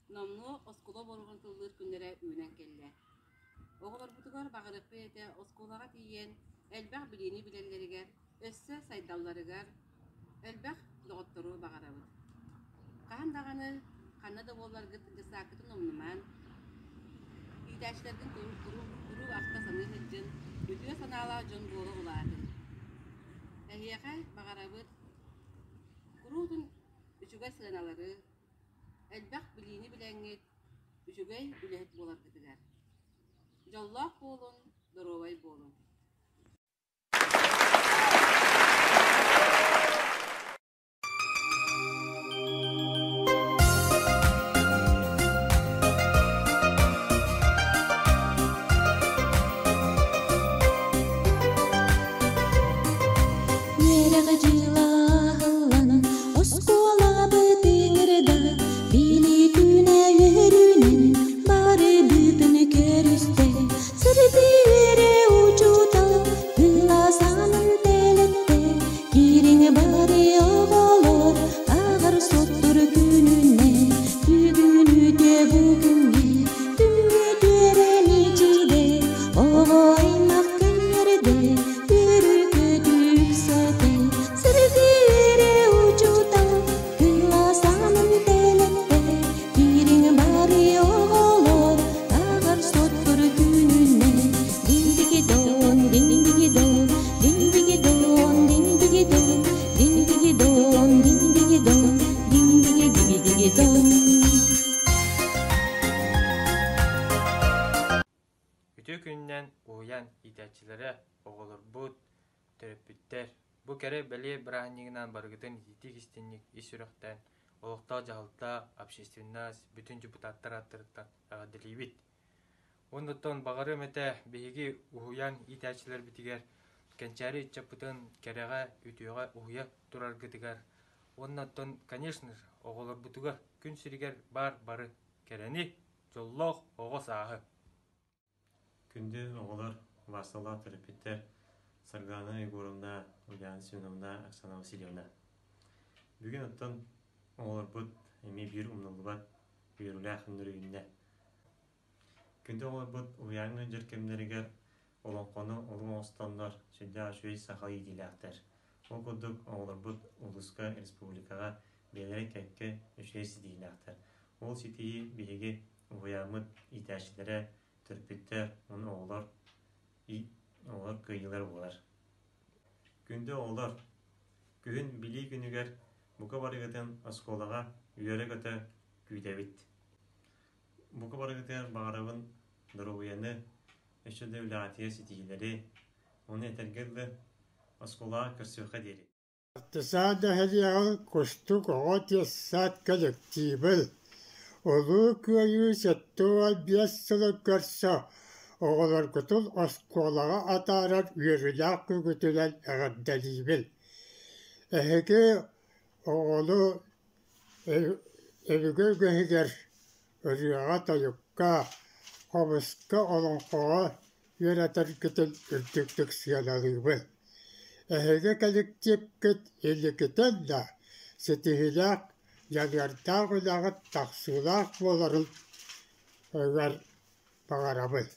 Nomnu oskula borgun tıldır günlere üynen kelle. Oğullar butugar bağırıp ete oskulağa diyen elbaq bilini bilelleriger, össe saydallarıgar, elbaq doktoru bağırabıd. Qahan dağını qanna da bollar gısakıtı nomnuman, İdaşlardan kuru akta sanır hıccın, ödüye sanala jön bolu uladın. Ehiyaqa bağırabıd, kurudun üçüge sığınaları, elbaq bilini bilengit, üçüge ülehet bolar gıdıgar. Jallah bolun, dorovay bolun. Günden uyan itaççilere oğulur bu terapütter. Bu kere beli brahniğinden bargıdın yitik istinlik isürükten olukta cahalta общественность bütün депутаттар attırıktan ağdilibit. Ondan bağırım ete bihigi uyan itaççiler bitiger kençari içapıtın kerege ütüge uya durar gıdıgar. Ondan конечно oğulur butugar gün sürüger barı kereni jolloq oğu sahı. Күнде оғылар Варсала терапевттер Саргана Егоровна, Ульяна Семеновна, Оксана Васильевна. Бүгін оттан оғылар бұд әме бір ұмнылыбат үйірілі ақындыры үйінде. Күнде оғылар бұд Ульяна жеркемдерігер оланқоны олың остандар шедде ашуй сақал еділі ақтар. Ол көдік оғылар бұд Улысқа республикаға белері кәкке үшейсі дейілі ақтар. Ол сетейі бейге Ульямыд итәшілері Türkbütter onu oğlar kıyılar oğlar. Günde oğlar gün bili günüger buka barıgıdan askolağa üyere göte güydevit. Buka barıgıdan bağırabın duruyanı eşe devlatiye sitileri onu etergirli askolağa kırsıqa deri. Tasada hediyağı kostuk oğut yassat kolektibel. Olu köyü settuğa biyasılı görsa, oğullar kutul oskolağa atarar yürüyek kügütülen eğiddelibil. Eheki oğulu evige göhiger, örüyağa tayukka, obuska olunkoğa yöneter kütül ürtüktük siyalalıbil. Eheki kaliktip küt illikiten de setihilak Yagartağılağı taksılaq boların över bağırabı.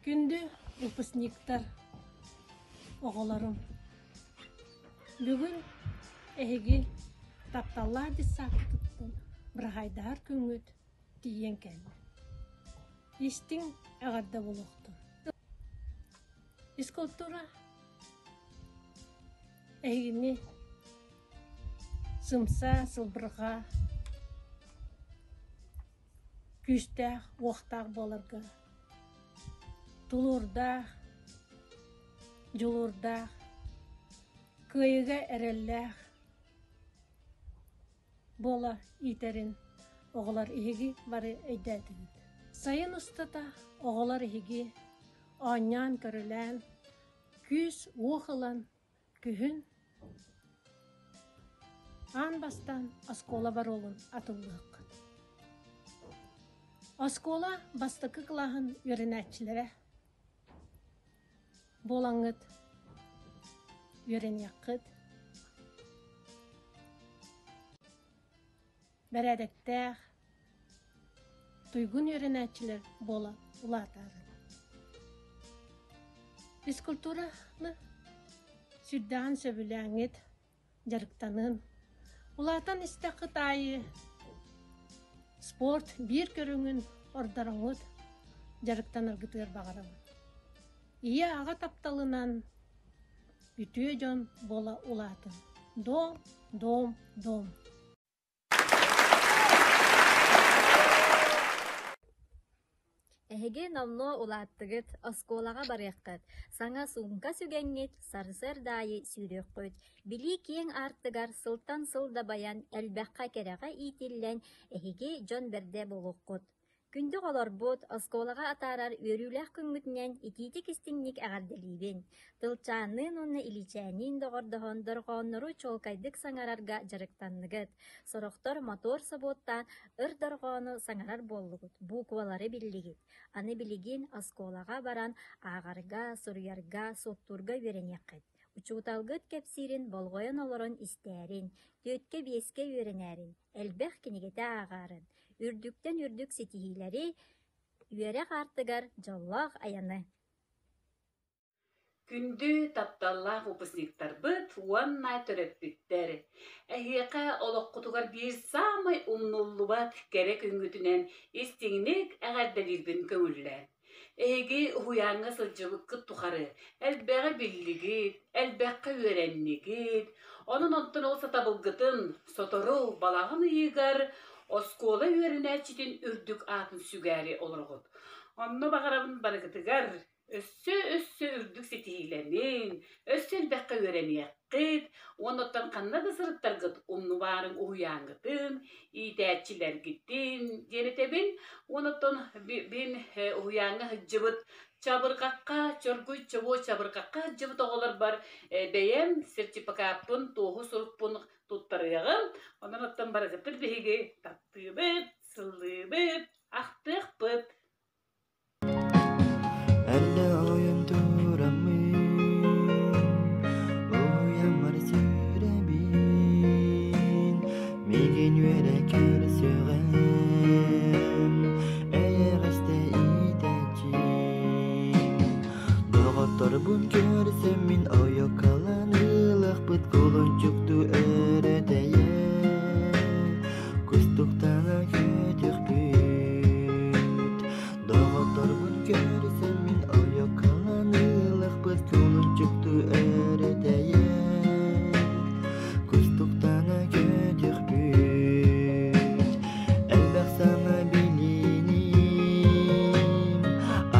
Күндү выпускниктар оголорум. Бүгүн эһиги тапталлар дисактыттын бырахайдар күңүт тиен келди. Истиң агарда болукту. Скульптура эһигини сымса сылбырга күстәх уохтах боларга тулурдах жулурдах кыйга эреллах бола итерин оголар иһиги бары эйдәтигит. Сайын устата оголар иһиги онян көрүлән күс уохылан күһүн ан бастан оскола баролун атыллык. Оскола бастыкы кылаһын үйренәчиләре болаңыт үйренәккыт бәрәдәктәх туйгун үйренәчиләр бола улатары. Физкультураны сүрдән сөбүләңит жарыктанын улатан истәкыт айы спорт бир көрүңүн ордараңыт жарыктаныр гытыр багарам. Ия ага тапталынан бүтүө жон бола улатын. Дом, дом, дом. Эһиги номно улааттыгыт осколага барыаккат, саңа сумка сүгәңгит, сарысыр дайы сүйрөккөт. Били киең артыгар сылтан сылда баян элбәкка керега итиллен эһиги жон берде болуккут. Күндү олорбут осколага атарар өрүлэх күнгүтнен итити кистинник агарделибин. Тылчаанын уна иличәнин догордохон доргоннору чолкайдык саңарарга жарыктанныгыт. Сорохтор мотор саботтан ыр доргону саңарар боллугут. Буквалары биллигит. Аны билигин осколага баран агарга, сурьярга, соттурга веренеккет. Учуталгыт кепсирин болгойон олорон истәрин, төтке биеске веренәрин, элбэх кинигете агарын. Үрдүктен үрдүк сетихилери үйәрәк артыгар жоллах аяны. Күндү тапталлах выпускниктар быт уанна төрөппүттер. Эхиэка олоққутугар бир самай умнуллубат керек үңгүтүнен истиңник әгәрдәлирбин көңүллән. Эги хуяңга сылжыбыккы тухары, әлбәгә биллигит, әлбәккә үйрәннигит, onun onтын олса табылгытын, сотору балағын иығар, оскола үйренәчитин үрдүк атын сүгәри олырғыт. Онны бағарабын барығытыгар, өссө үрдүк сетихилерин, өссө әлбәккә үйрәнияққыт, онуттан қаннады сырыттарғыт, умнубарын уяңғытын, идәтчилергітін, денетебін, онуттан бин уяңы жыбыт, чабырқаққа, чоргуй чабо чабырқаққа жыбыт оғылар бар, бәйем, сертипакапын, тоғы сұрықпын туттарыяғын, онын оттан барығытыр бейге таттыбыт, сылыбыт, ақтықпыт. Әлі ойын тұрамын, ойамар сүрәбін, меген өре көрсіғім, әйірісті итәчім. Доғыттар бұн көрсім мен ойық қаланылық бұт қолын жүкті өрәдәйі, күстіктана көтік бүт. Доғыттар бұн көрсім мен ойық қаланылық бұт қолын жүкті өрәдәйі, күстіктана көтік бүт. Әлбәқ саңа білінім,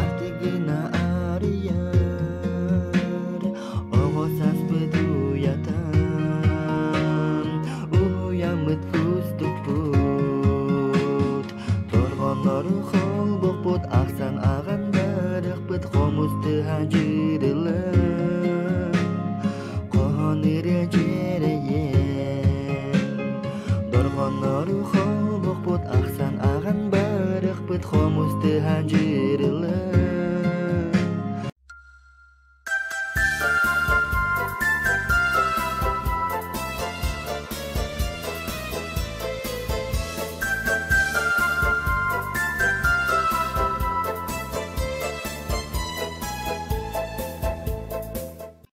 артығына арияр, оғысас бұд уятан, уямыт күстік бұд. Торғанлары қол бұқ бұд, ақсан ағандарық бұд, қомысты хажырылы.